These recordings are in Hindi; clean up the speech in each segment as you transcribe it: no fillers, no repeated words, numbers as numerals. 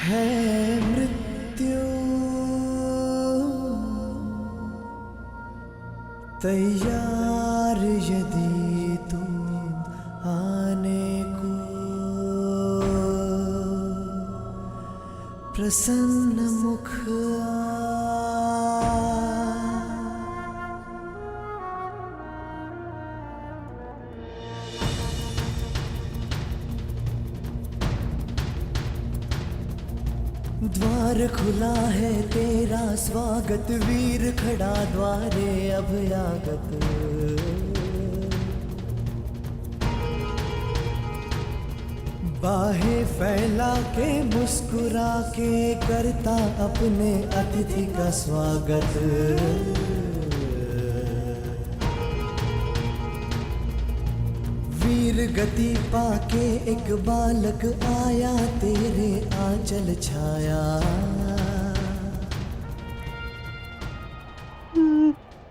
है मृत्यु तैयार यदि तुम आने को, प्रसन्न मुख द्वार खुला है तेरा स्वागत, वीर खड़ा द्वारे अभयागत। बाहें फैला के मुस्कुरा के करता अपने अतिथि का स्वागत। वीर गति पाके एक बालक आया तेरे आंचल छाया।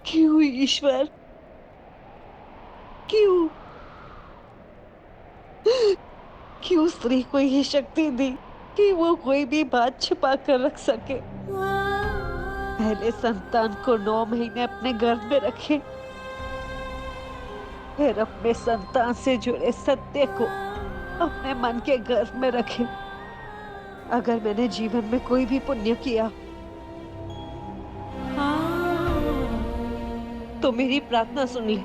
क्यों ईश्वर, क्यों क्यों स्त्री को ये शक्ति दी कि वो कोई भी बात छिपा कर रख सके। पहले संतान को 9 महीने अपने गर्भ में रखे, फिर अपने संतान से जुड़े सत्य को अपने मन के गर्भ में रखे। अगर मैंने जीवन में कोई भी पुण्य किया तो मेरी प्रार्थना सुन ले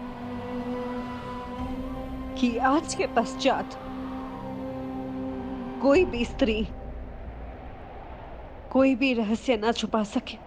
कि आज के पश्चात कोई भी स्त्री कोई भी रहस्य ना छुपा सके।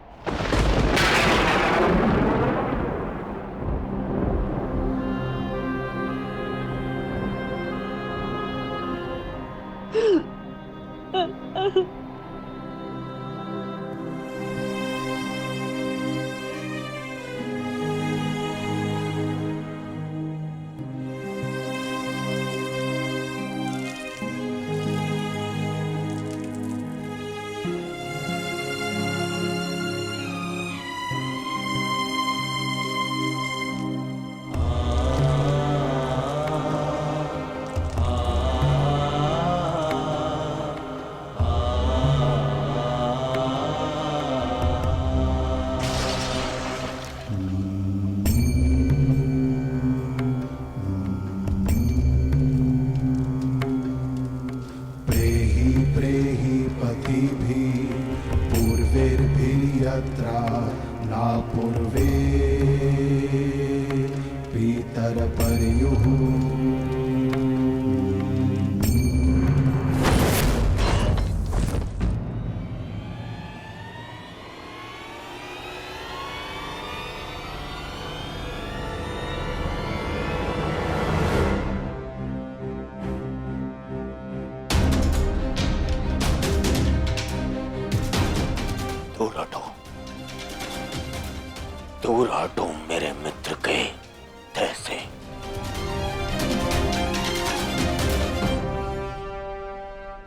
पूर्वेर्भिर्यत्रा न पूर्वे पितरपर्युः। दूर हटो मेरे मित्र के तह से।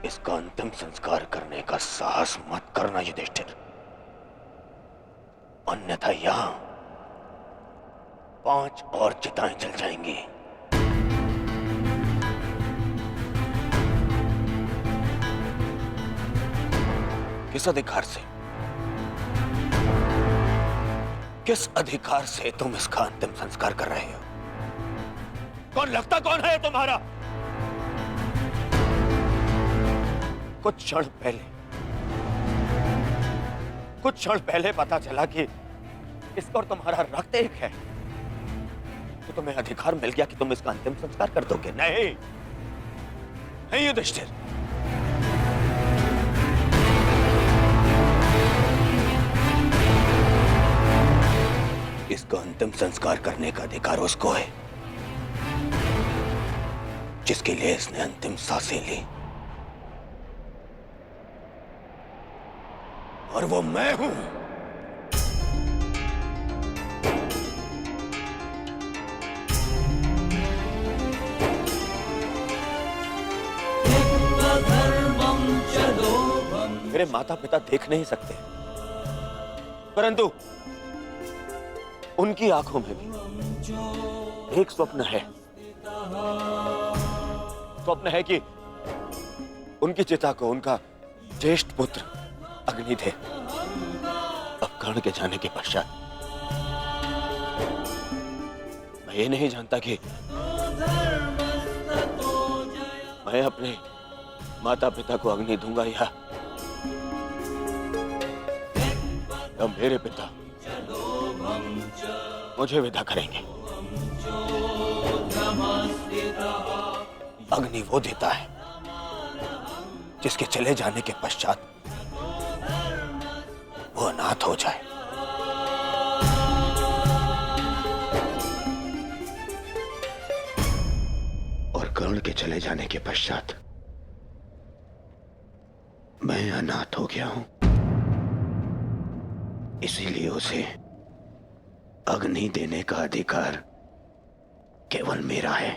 इसका अंतिम संस्कार करने का साहस मत करना युधिष्ठिर, अन्यथा यहां 5 और चिताएं जल जाएंगी। किस अधिकार से, किस अधिकार से तुम इसका अंतिम संस्कार कर रहे हो? कौन लगता कौन है तुम्हारा? कुछ क्षण पहले पता चला कि इसका और तुम्हारा रक्त एक है, तो तुम्हें अधिकार मिल गया कि तुम इसका अंतिम संस्कार कर दोगे। नहीं नहीं युधिष्ठिर, इसका अंतिम संस्कार करने का अधिकार उसको है जिसके लिए इसने अंतिम सांसें ली, और वो मैं हूं। मेरे माता पिता देख नहीं सकते, परंतु उनकी आंखों में भी एक स्वप्न है। स्वप्न है कि उनकी चिता को उनका ज्येष्ठ पुत्र अग्नि थे। अब कर्ण के जाने के पश्चात मैं ये नहीं जानता कि मैं अपने माता पिता को अग्नि दूंगा या मेरे पिता मुझे विदा करेंगे। अग्नि वो देता है जिसके चले जाने के पश्चात वो अनाथ हो जाए। और कर्ण के चले जाने के पश्चात मैं अनाथ हो गया हूं, इसीलिए उसे अग्नि देने का अधिकार केवल मेरा है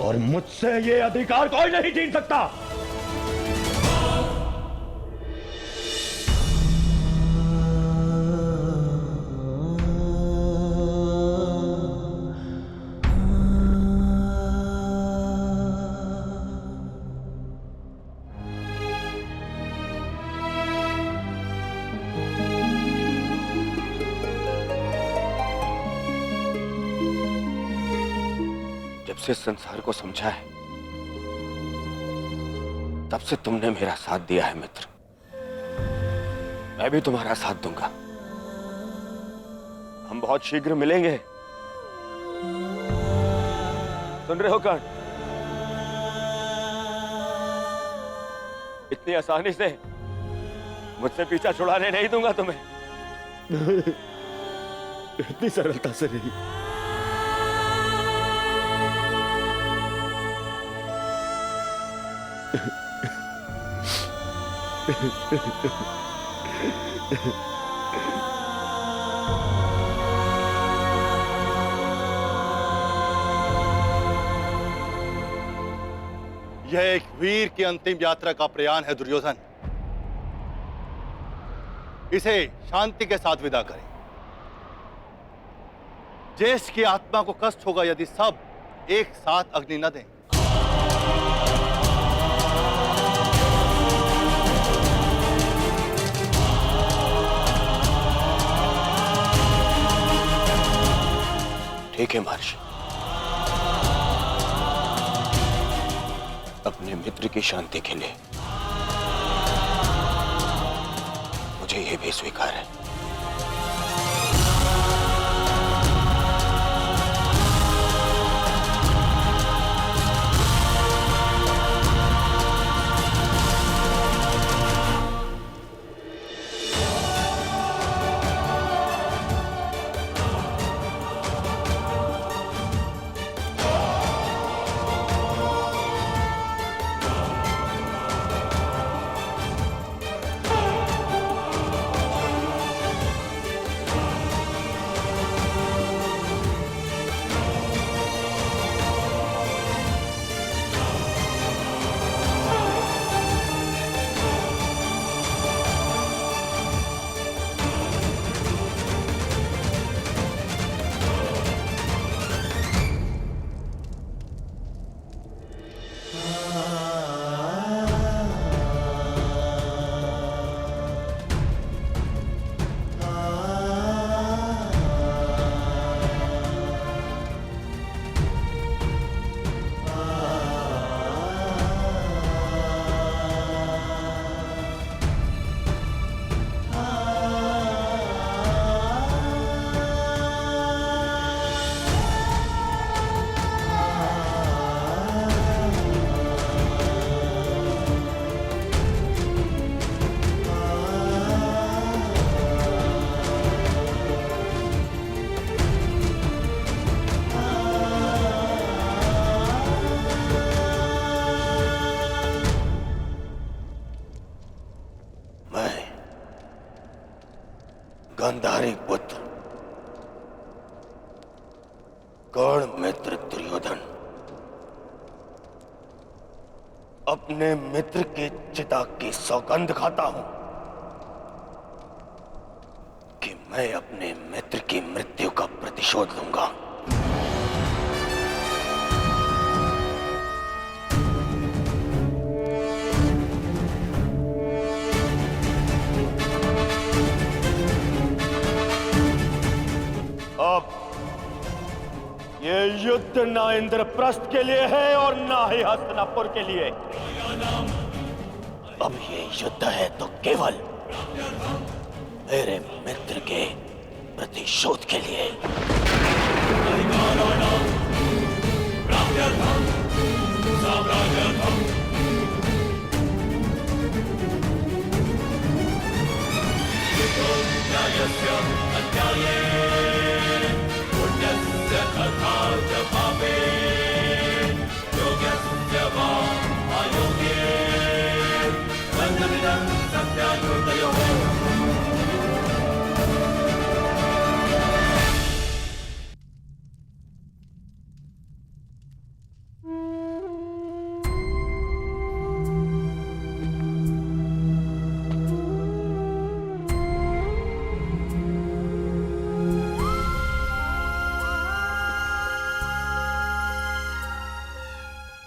और मुझसे ये अधिकार कोई नहीं छीन सकता। जब से संसार को समझा है तब से तुमने मेरा साथ दिया है मित्र। मैं भी तुम्हारा साथ दूंगा। हम बहुत शीघ्र मिलेंगे। सुन रहे हो कर्ण? इतनी आसानी से मुझसे पीछा छुड़ाने नहीं दूंगा तुम्हें। इतनी सरलता से नहीं। यह एक वीर की अंतिम यात्रा का प्रयाण है दुर्योधन। इसे शांति के साथ विदा करें। ज्येष्ठ की आत्मा को कष्ट होगा यदि सब एक साथ अग्नि न दें। ठीक है महर्षि, अपने मित्र की शांति के लिए मुझे यह भी स्वीकार है। गांधारी पुत्र कर्ण मित्र दुर्योधन अपने मित्र के चिता की सौगंध खाता हूं कि मैं अपने मित्र की मृत्यु का प्रतिशोध लूंगा। युद्ध ना इंद्रप्रस्थ के लिए है और ना ही हस्तिनापुर के लिए। अब ये युद्ध है तो केवल मेरे मित्र के प्रतिशोध के लिए।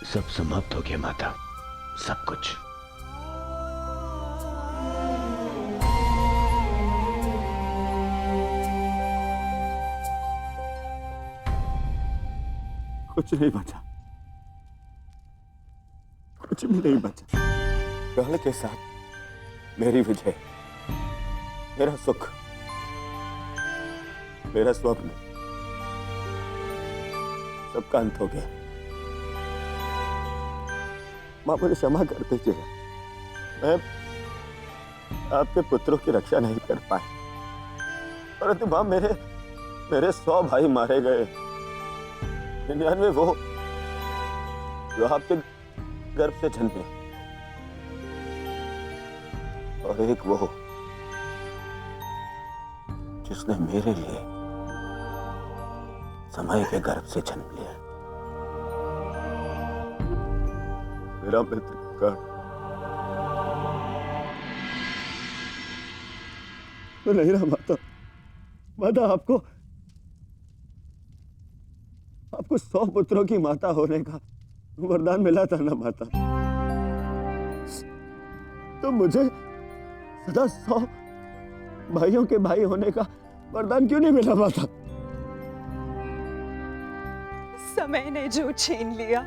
सब समाप्त हो गया माता, सब कुछ। कुछ नहीं बचा, कुछ भी नहीं बचा। काल के साथ मेरी विजय, मेरा सुख, मेरा स्वप्न, सबका अंत हो गया। मां मुझे क्षमा कर दीजिएगा, मैं आपके पुत्रों की रक्षा नहीं कर पाया, परंतु मां मेरे 100 भाई मारे गए, 99 वो जो आपके गर्भ से जन्मे, और एक वो जिसने मेरे लिए समय के गर्भ से जन्म लिया। मेरा मित्र कर्ण, तो नहीं रहा माता। माता आपको 100 पुत्रों की माता होने का वरदान मिला था ना माता, तो मुझे सदा 100 भाइयों के भाई होने का वरदान क्यों नहीं मिला माता? समय ने जो छीन लिया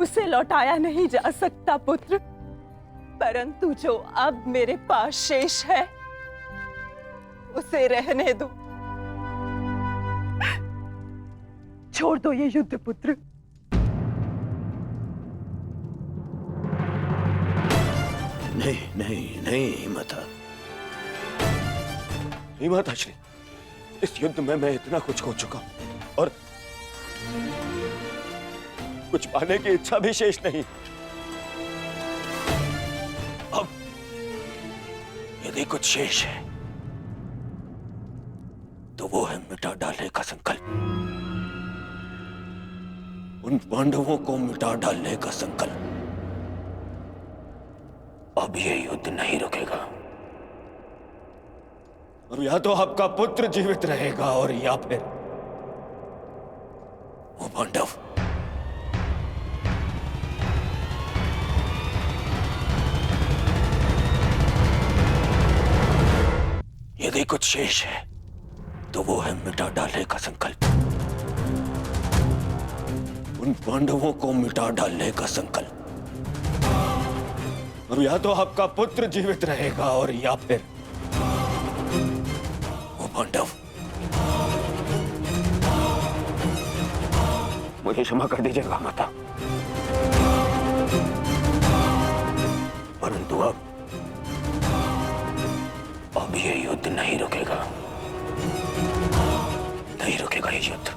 उसे लौटाया नहीं जा सकता पुत्र, परंतु जो अब मेरे पास शेष है उसे रहने दो। छोड़ दो ये युद्ध पुत्र। नहीं नहीं नहीं माता, नहीं माता श्री, इस युद्ध में मैं इतना कुछ खो चुका हूं और कुछ पाने की इच्छा भी शेष नहीं। अब यदि कुछ शेष है तो वो है मिटा डालने का संकल्प, उन पांडवों को मिटा डालने का संकल्प। अब ये युद्ध नहीं रुकेगा। अब या तो आपका पुत्र जीवित रहेगा और या फिर वो पांडव। यदि कुछ शेष है तो वो है मिटा डालने का संकल्प, उन पांडवों को मिटा डालने का संकल्प। अब या तो आपका पुत्र जीवित रहेगा और या फिर वो पांडव। मुझे क्षमा कर दीजिएगा माता, परंतु अब ये युद्ध नहीं रुकेगा, नहीं रुकेगा ये युद्ध।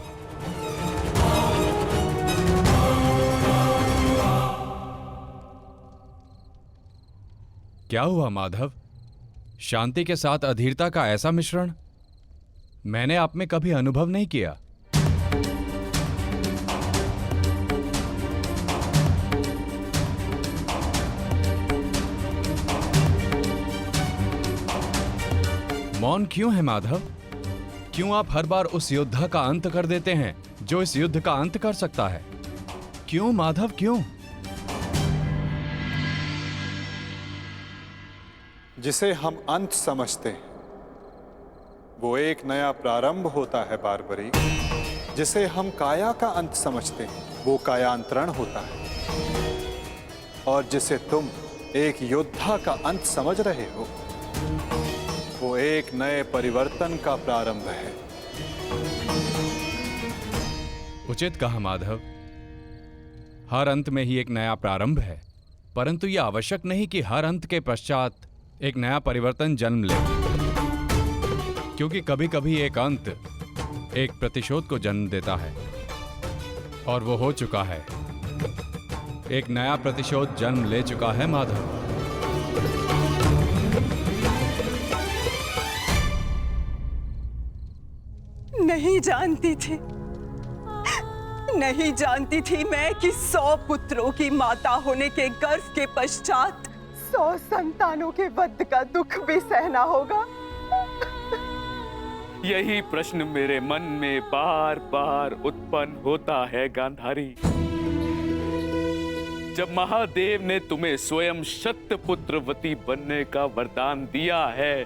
क्या हुआ माधव? शांति के साथ अधीरता का ऐसा मिश्रण मैंने आप में कभी अनुभव नहीं किया। मौन क्यों है माधव? क्यों आप हर बार उस योद्धा का अंत कर देते हैं जो इस युद्ध का अंत कर सकता है? क्यों माधव, क्यों? जिसे हम अंत समझते हैं वो एक नया प्रारंभ होता है बारबरी। जिसे हम काया का अंत समझते हैं वो कायांतरण होता है, और जिसे तुम एक योद्धा का अंत समझ रहे हो वो एक नए परिवर्तन का प्रारंभ है। उचित कहा माधव। हर अंत में ही एक नया प्रारंभ है, परंतु यह आवश्यक नहीं कि हर अंत के पश्चात एक नया परिवर्तन जन्म ले, क्योंकि कभी कभी एक अंत एक प्रतिशोध को जन्म देता है, और वो हो चुका है। एक नया प्रतिशोध जन्म ले चुका है माधव। नहीं जानती थी, नहीं जानती थी मैं कि 100 पुत्रों की माता होने के गर्व के पश्चात 100 संतानों के वध का दुख भी सहना होगा। यही प्रश्न मेरे मन में बार बार उत्पन्न होता है गांधारी। जब महादेव ने तुम्हें स्वयं शतपुत्रवती बनने का वरदान दिया है,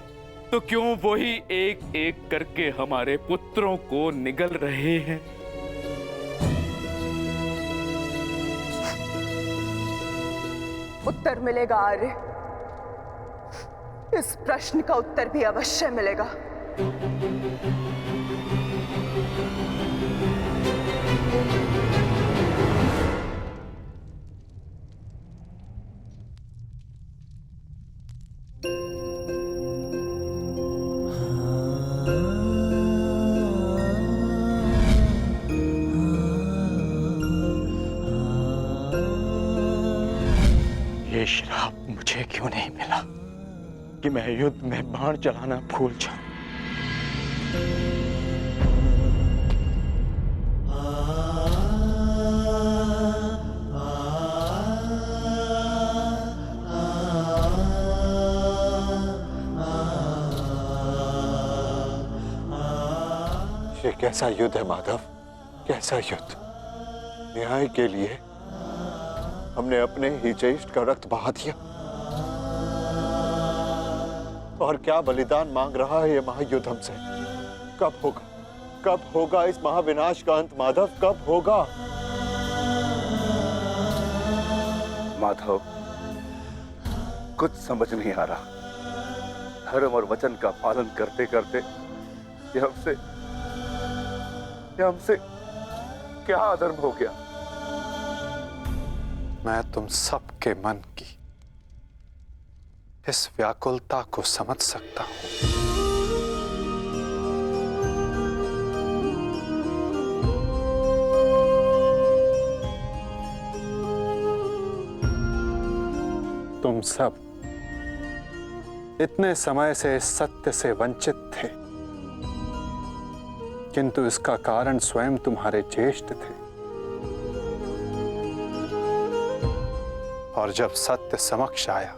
तो क्यों वही एक एक करके हमारे पुत्रों को निगल रहे हैं? उत्तर मिलेगा आर्य, इस प्रश्न का उत्तर भी अवश्य मिलेगा। ये श्राप मुझे क्यों नहीं मिला कि मैं युद्ध में बाण चलाना भूल जाऊं? ये कैसा युद्ध है माधव, कैसा युद्ध? न्याय के लिए हमने अपने ही ज्येष्ठ का रक्त बहा दिया, और क्या बलिदान मांग रहा है ये महायुद्ध हमसे? कब होगा, कब होगा इस महाविनाश का अंत माधव, कब होगा? माधव, कुछ समझ नहीं आ रहा। धर्म और वचन का पालन करते करते ये हमसे क्या अधर्म हो गया? मैं तुम सबके मन की इस व्याकुलता को समझ सकता हूं। तुम सब इतने समय से इस सत्य से वंचित थे, किंतु इसका कारण स्वयं तुम्हारे ज्येष्ठ थे, और जब सत्य समक्ष आया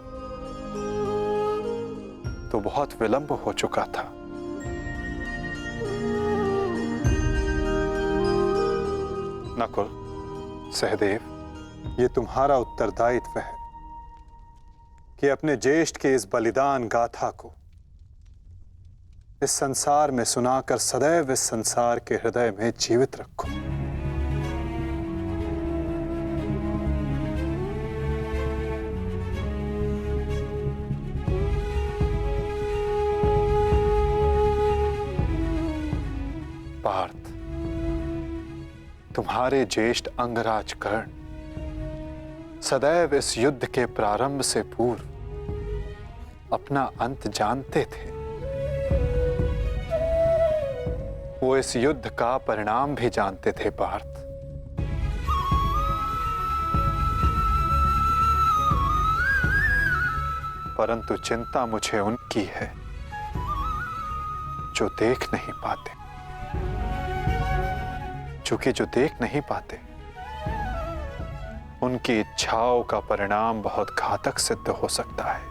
तो बहुत विलंब हो चुका था। नकुल, सहदेव, ये तुम्हारा उत्तरदायित्व है कि अपने ज्येष्ठ के इस बलिदान गाथा को इस संसार में सुनाकर सदैव इस संसार के हृदय में जीवित रखो। पार्थ, तुम्हारे ज्येष्ठ अंगराज कर्ण सदैव इस युद्ध के प्रारंभ से पूर्व अपना अंत जानते थे। वो इस युद्ध का परिणाम भी जानते थे पार्थ। परंतु चिंता मुझे उनकी है जो देख नहीं पाते, क्योंकि जो देख नहीं पाते उनकी इच्छाओं का परिणाम बहुत घातक सिद्ध हो सकता है।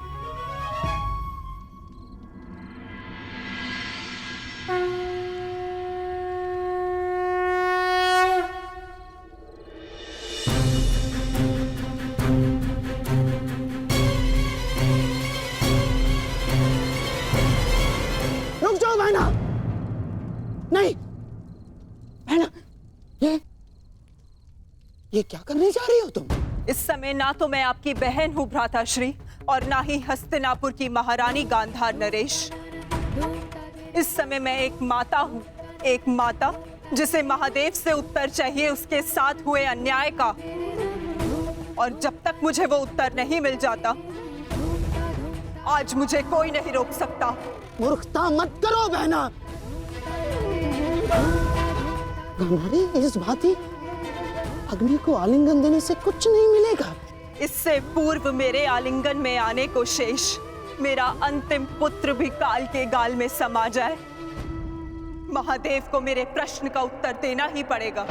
रुक जाओ भाईना, नहीं भाईना, ये क्या करने जा रही हो तुम? इस समय ना तो मैं आपकी बहन हूँ भ्राताश्री, और ना ही हस्तिनापुर की महारानी गांधार नरेश। इस समय मैं एक माता हूँ, एक माता जिसे महादेव से उत्तर चाहिए उसके साथ हुए अन्याय का। और जब तक मुझे वो उत्तर नहीं मिल जाता, आज मुझे कोई नहीं रोक सकता। मूर्खता मत करो बहना। गांधारी, इस भांति अग्नि को आलिंगन देने से कुछ नहीं मिलेगा। इससे पूर्व मेरे आलिंगन में आने को शेष मेरा अंतिम पुत्र भी काल के गाल में समा जाए, महादेव को मेरे प्रश्न का उत्तर देना ही पड़ेगा।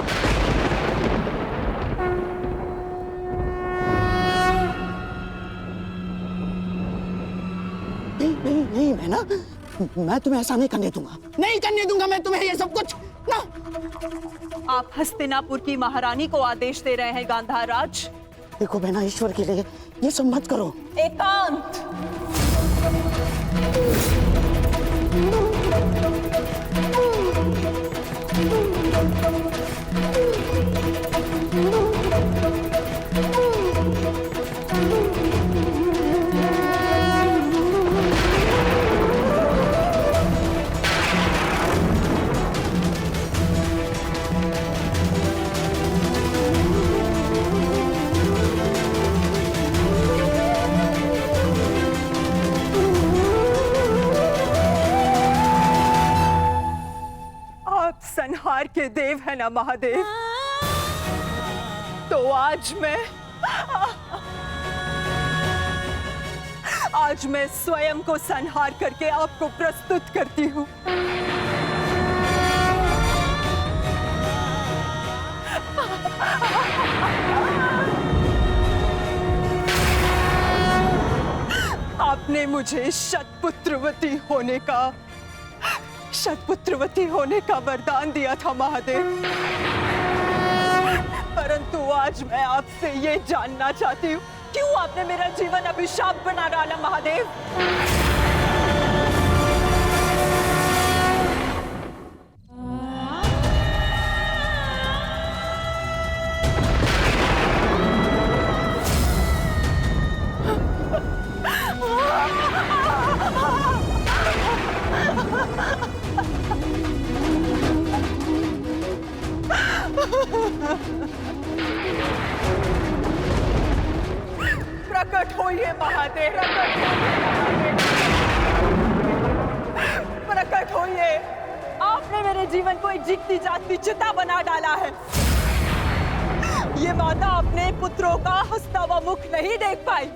नहीं बहना, मैं तुम्हें ऐसा नहीं करने दूंगा। नहीं करने दूंगा मैं तुम्हें ये सब कुछ ना। आप हस्तिनापुर की महारानी को आदेश दे रहे हैं गांधार राज? देखो बहना, ईश्वर के लिए ये सब मत करो। एकांत। संहार के देव है ना महादेव, तो आज मैं स्वयं को संहार करके आपको प्रस्तुत करती हूँ। आपने मुझे शतपुत्रवती होने का वरदान दिया था महादेव, परंतु आज मैं आपसे ये जानना चाहती हूँ, क्यों आपने मेरा जीवन अभिशाप बना डाला महादेव? प्रकट होइए महादेव, प्रकट होइए। आपने मेरे जीवन को एक जीती जागती चिता बना डाला है। ये माता अपने पुत्रों का हंसता हुआ मुख नहीं देख पाई,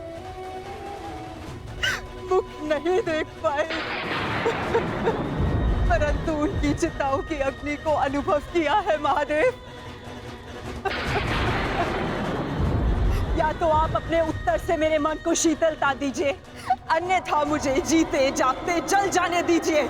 परंतु उनकी चिताओं की अग्नि को अनुभव किया है महादेव। या तो आप अपने उत्तर से मेरे मन को शीतलता दीजिए, अन्यथा मुझे जीते जागते जल जाने दीजिए।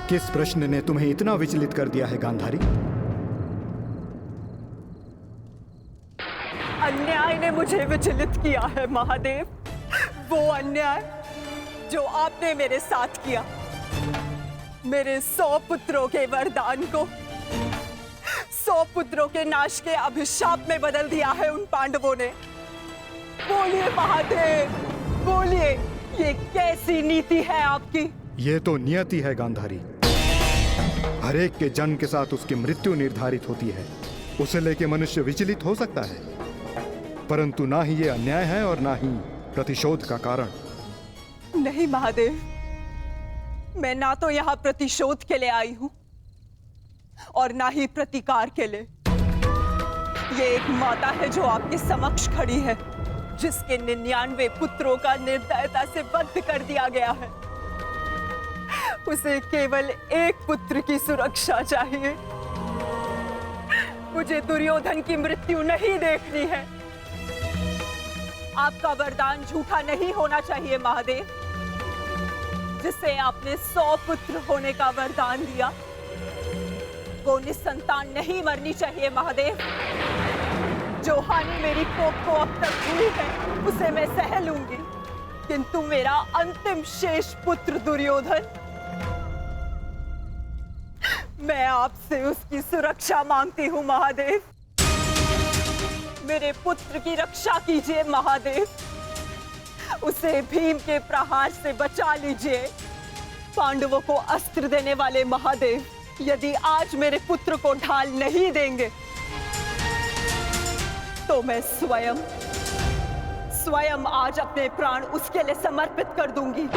किस प्रश्न ने तुम्हें इतना विचलित कर दिया है गांधारी? अन्याय ने मुझे विचलित किया है महादेव, वो अन्याय जो आपने मेरे साथ किया। मेरे 100 पुत्रों के वरदान को 100 पुत्रों के नाश के अभिशाप में बदल दिया है उन पांडवों ने। बोलिए महादेव, बोलिए, ये कैसी नीति है आपकी? ये तो नियति है गांधारी। हर एक के जन्म के साथ उसकी मृत्यु निर्धारित होती है। उसे लेके मनुष्य विचलित हो सकता है, परंतु ना ही ये अन्याय है और ना ही प्रतिशोध का कारण। नहीं महादेव, मैं ना तो यहाँ प्रतिशोध के लिए आई हूं और ना ही प्रतिकार के लिए। ये एक माता है जो आपके समक्ष खड़ी है, जिसके 99 पुत्रों का निर्दयता से वध कर दिया गया है। उसे केवल एक पुत्र की सुरक्षा चाहिए। मुझे दुर्योधन की मृत्यु नहीं देखनी है। आपका वरदान झूठा नहीं होना चाहिए महादेव। जिसे आपने 100 पुत्र होने का वरदान दिया, वो निसंतान नहीं मरनी चाहिए महादेव। जो हानि मेरी कोख को अब तक हुई है, उसे मैं सह लूंगी, किंतु मेरा अंतिम शेष पुत्र दुर्योधन, मैं आपसे उसकी सुरक्षा मांगती हूँ महादेव। मेरे पुत्र की रक्षा कीजिए महादेव। उसे भीम के प्रहार से बचा लीजिए। पांडवों को अस्त्र देने वाले महादेव, यदि आज मेरे पुत्र को ढाल नहीं देंगे तो मैं स्वयं आज अपने प्राण उसके लिए समर्पित कर दूंगी।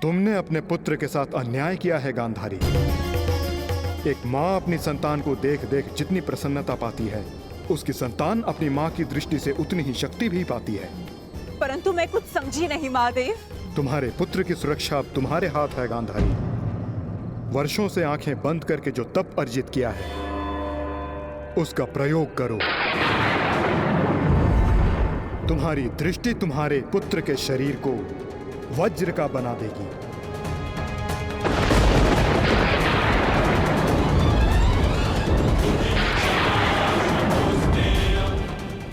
तुमने अपने पुत्र के साथ अन्याय किया है गांधारी। एक माँ अपनी संतान को देख देख जितनी प्रसन्नता पाती है, उसकी संतान अपनी माँ की दृष्टि से उतनी ही शक्ति भी पाती है। परंतु मैं कुछ समझी नहीं महादेव। तुम्हारे पुत्र की सुरक्षा अब तुम्हारे हाथ है गांधारी। वर्षों से आंखें बंद करके जो तप अर्जित किया है, उसका प्रयोग करो। तुम्हारी दृष्टि तुम्हारे पुत्र के शरीर को वज्र का बना देगी।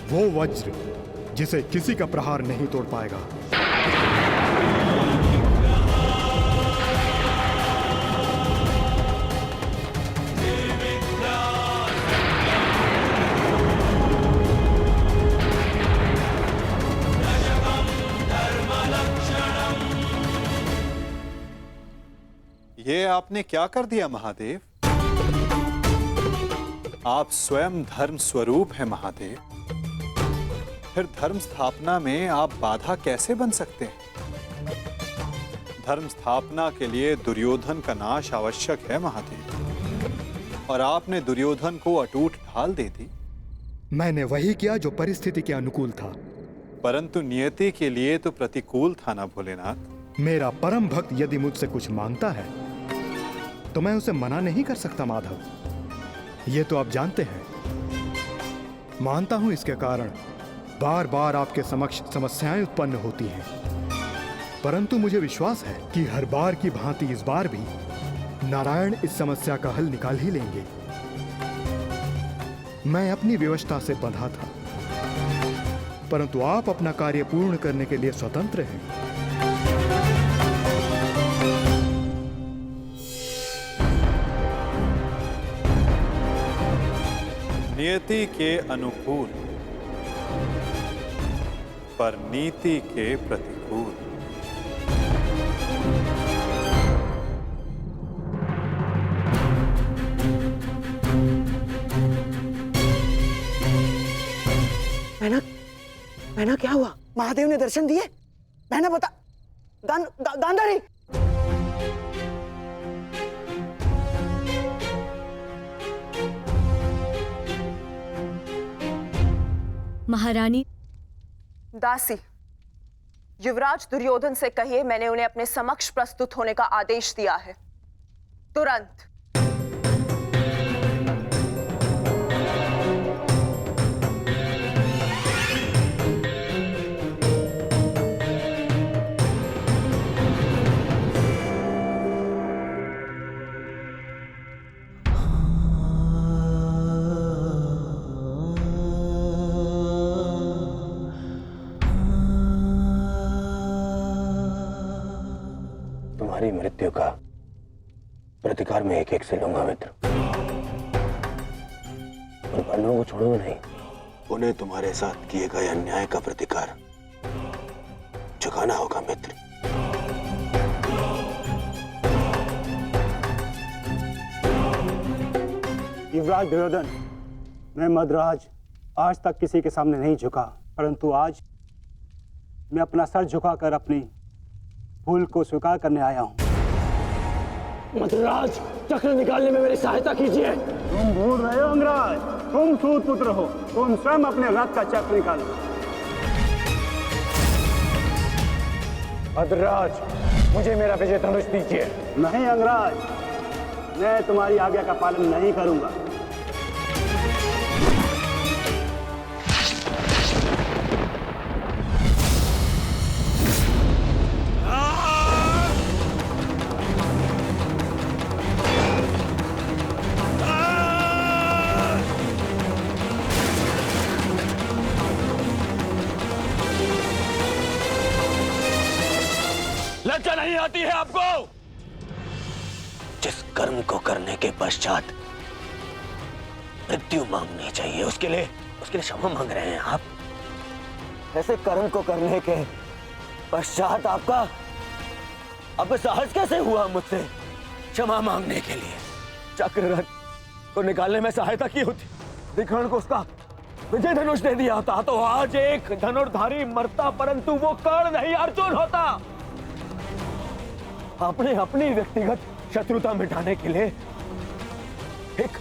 वो वज्र जिसे किसी का प्रहार नहीं तोड़ पाएगा। ये आपने क्या कर दिया महादेव? आप स्वयं धर्म स्वरूप हैं महादेव। फिर धर्म स्थापना में आप बाधा कैसे बन सकते हैं? धर्म स्थापना के लिए दुर्योधन का नाश आवश्यक है महादेव, और आपने दुर्योधन को अटूट ढाल दे दी। मैंने वही किया जो परिस्थिति के अनुकूल था। परंतु नियति के लिए तो प्रतिकूल था ना भोलेनाथ। मेरा परम भक्त यदि मुझसे कुछ मांगता है तो मैं उसे मना नहीं कर सकता माधव। ये तो आप जानते हैं। मानता हूं इसके कारण बार बार आपके समक्ष समस्याएं उत्पन्न होती हैं, परंतु मुझे विश्वास है कि हर बार की भांति इस बार भी नारायण इस समस्या का हल निकाल ही लेंगे। मैं अपनी व्यवस्था से बंधा था, परंतु आप अपना कार्य पूर्ण करने के लिए स्वतंत्र हैं। नियति के अनुकूल पर नीति के प्रतिकूल। बहना क्या हुआ? महादेव ने दर्शन दिए? बहना बता। गांधारी महारानी। दासी, युवराज दुर्योधन से कहिए मैंने उन्हें अपने समक्ष प्रस्तुत होने का आदेश दिया है, तुरंत। तुम्हारी मृत्यु का प्रतिकार मैं एक एक से लूंगा मित्र, और पांडवों को छोड़ूंगा नहीं। उन्हें तुम्हारे साथ किए गए अन्याय का प्रतिकार चुकाना होगा मित्र। युवराज दुर्योधन, मैं मद्राज आज तक किसी के सामने नहीं झुका, परंतु आज मैं अपना सर झुकाकर अपनी भूल को स्वीकार करने आया हूँ। मद्राज, चक्र निकालने में मेरी सहायता कीजिए। तुम भूल रहे हो अंगराज, तुम सूत पुत्र हो, तुम स्वयं अपने रथ का चक्र निकालो। मद्राज, मुझे मेरा विजय धनुष दीजिए। नहीं अंगराज, मैं तुम्हारी आज्ञा का पालन नहीं करूंगा। लज्जा नहीं आती है आपको? जिस कर्म को करने के पश्चात मृत्यु मांगनी चाहिए, उसके लिए क्षमा मांग रहे हैं आप। ऐसे कर्म को करने के पश्चात आपका अब साहस कैसे हुआ मुझसे क्षमा मांगने के लिए? चक्ररथ को निकालने में सहायता की होती, विकर्ण को उसका विजय धनुष दे दिया होता तो आज एक धनुर्धारी मरता, परंतु वो कर्ण नहीं अर्जुन होता। आपने अपनी व्यक्तिगत शत्रुता मिटाने के लिए एक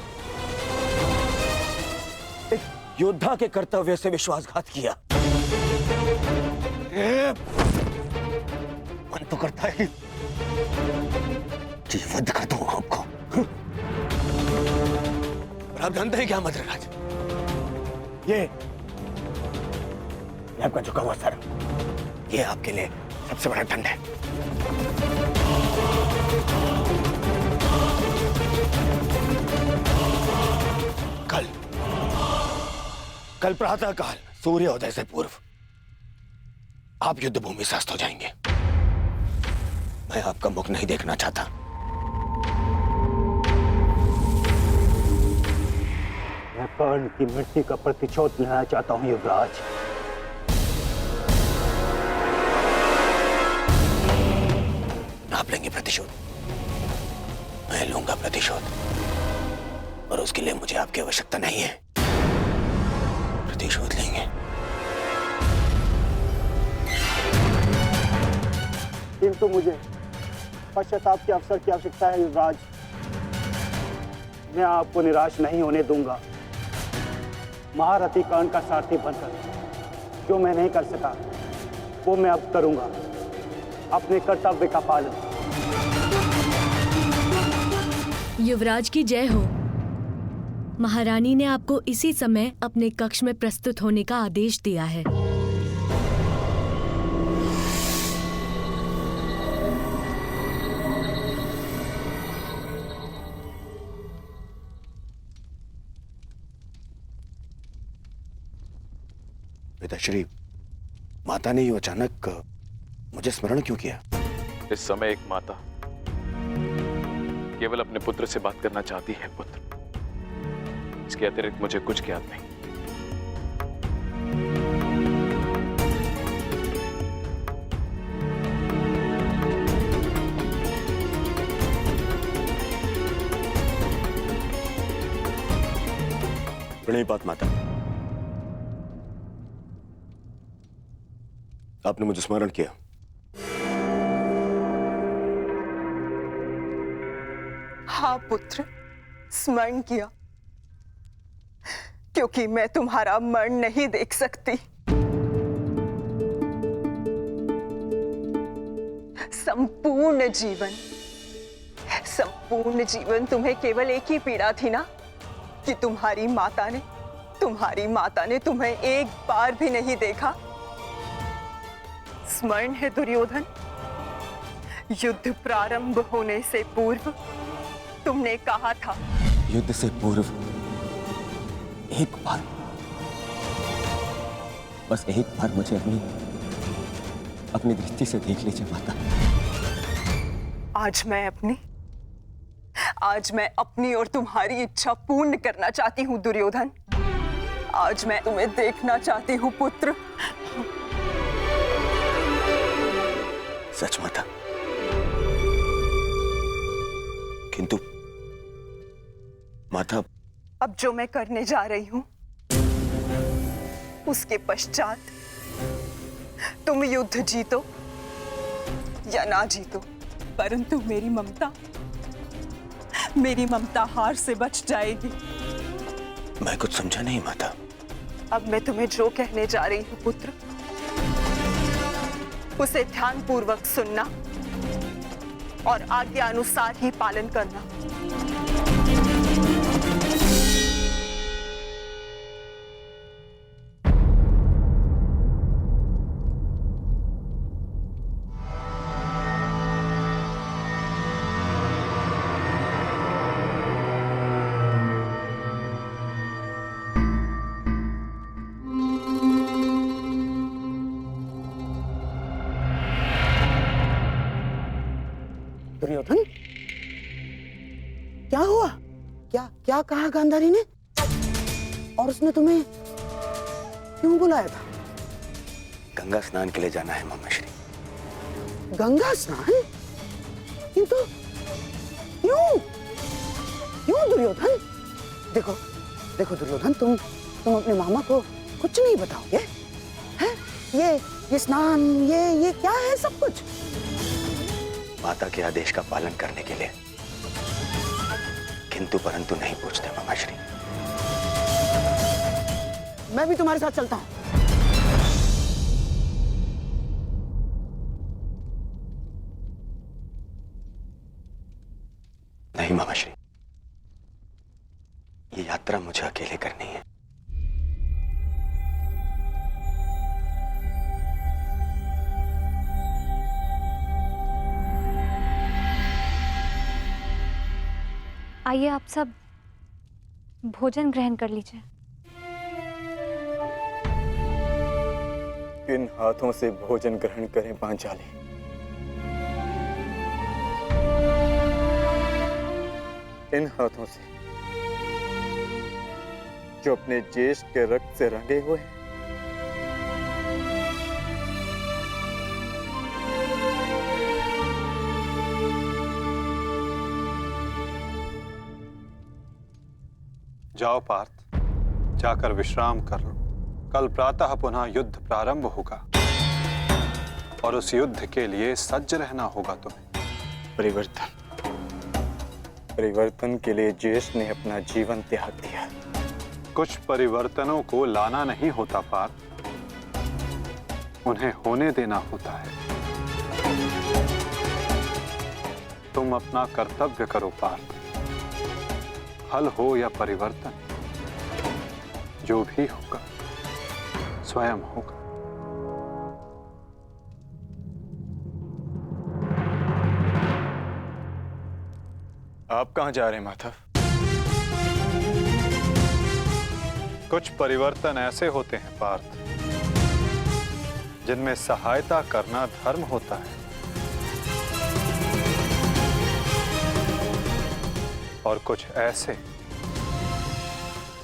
योद्धा के कर्तव्य से विश्वासघात किया। मन तो करता है कि वध कर दूं आपको। पर आप जानते हैं क्या मद्रराज, ये आपका झुका हुआ सर, ये आपके लिए सबसे बड़ा दंड है। कल प्रातः काल सूर्योदय से पूर्व आप युद्ध भूमि से अस्त हो जाएंगे। मैं आपका मुख नहीं देखना चाहता। मैं कर्ण की मृत्यु का प्रतिशोध लेना चाहता हूं युवराज। आप लेंगे प्रतिशोध? मैं लूंगा प्रतिशोध, और उसके लिए मुझे आपकी आवश्यकता नहीं है। प्रतिशोध लेंगे। किंतु मुझे पश्चाताप के अवसर की आवश्यकता है युवराज। मैं आपको निराश नहीं होने दूंगा। महारथी कर्ण का सारथी बनकर जो मैं नहीं कर सका वो मैं अब करूंगा, अपने कर्तव्य का पालन। युवराज की जय हो। महारानी ने आपको इसी समय अपने कक्ष में प्रस्तुत होने का आदेश दिया है। पिताश्री, माता ने यूं अचानक मुझे स्मरण क्यों किया? इस समय एक माता केवल अपने पुत्र से बात करना चाहती है पुत्र, इसके अतिरिक्त मुझे कुछ ज्ञात नहीं। प्रणिपात माता, आपने मुझे स्मरण किया। हाँ पुत्र, स्मरण किया, क्योंकि मैं तुम्हारा मरण नहीं देख सकती। संपूर्ण जीवन तुम्हें केवल एक ही पीड़ा थी ना, कि तुम्हारी माता ने तुम्हें एक बार भी नहीं देखा। स्मरण है दुर्योधन, युद्ध प्रारंभ होने से पूर्व तुमने कहा था, युद्ध से पूर्व एक बार, बस एक बार मुझे अपनी दृष्टि से देख लीजिए माता। आज मैं अपनी और तुम्हारी इच्छा पूर्ण करना चाहती हूँ दुर्योधन। आज मैं तुम्हें देखना चाहती हूँ पुत्र। सच माता, किंतु माता अब जो मैं करने जा रही हूं उसके पश्चात तुम युद्ध जीतो या ना जीतो, परंतु मेरी ममता हार से बच जाएगी। मैं कुछ समझा नहीं माता। अब मैं तुम्हें जो कहने जा रही हूं पुत्र, उसे ध्यानपूर्वक सुनना और आज्ञा अनुसार ही पालन करना। दुर्योधन, क्या हुआ? क्या कहा गांधारी ने? और उसने तुम्हें क्यों बुलाया था? गंगा स्नान के लिए जाना है मामाश्री। गंगा स्नान? किंतु क्यों दुर्योधन? देखो दुर्योधन, तुम अपने मामा को कुछ नहीं बताओगे? हैं? ये स्नान, ये क्या है सब कुछ? माता के आदेश का पालन करने के लिए, किंतु परंतु नहीं पूछते मामाश्री। मैं भी तुम्हारे साथ चलता हूं। नहीं मामाश्री, ये यात्रा मुझे अकेले करनी है। आइए आप सब भोजन ग्रहण कर लीजिए। किन हाथों से भोजन ग्रहण करें पांचाली? इन हाथों से जो अपने ज्येष्ठ के रक्त से रंगे हुए हैं। जाओ पार्थ, जाकर विश्राम कर लो। कल प्रातः पुनः युद्ध प्रारंभ होगा और उस युद्ध के लिए सज्ज रहना होगा तुम्हें। परिवर्तन के लिए ज्येष्ठ ने अपना जीवन त्याग दिया। कुछ परिवर्तनों को लाना नहीं होता पार्थ, उन्हें होने देना होता है। तुम अपना कर्तव्य करो पार्थ। फल हो या परिवर्तन, जो भी होगा स्वयं होगा। आप कहां जा रहे हैं माधव? कुछ परिवर्तन ऐसे होते हैं पार्थ, जिनमें सहायता करना धर्म होता है और कुछ ऐसे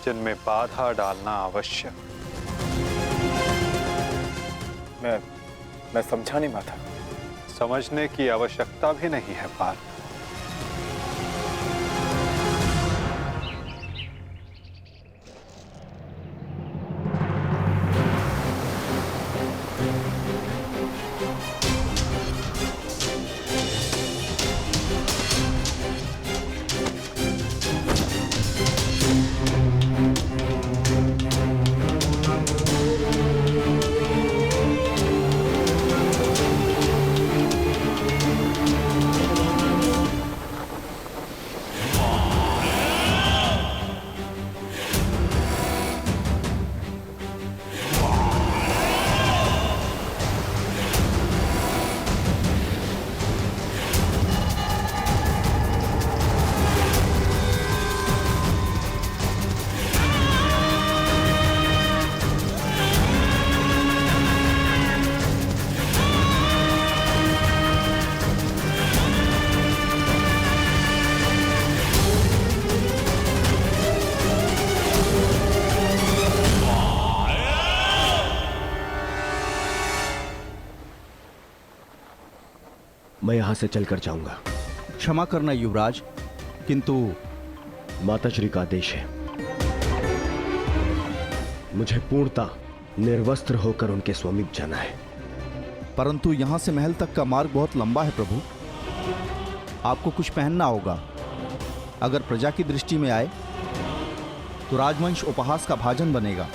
जिनमें बाधा डालना आवश्यक। मैं समझा नहीं माता। समझने की आवश्यकता भी नहीं है पार्थ। मैं यहां से चलकर जाऊंगा। क्षमा करना युवराज, किंतु माताश्री का आदेश है। मुझे पूर्णतः निर्वस्त्र होकर उनके समीप जाना है। परंतु यहाँ से महल तक का मार्ग बहुत लंबा है प्रभु, आपको कुछ पहनना होगा। अगर प्रजा की दृष्टि में आए तो राजवंश उपहास का भाजन बनेगा।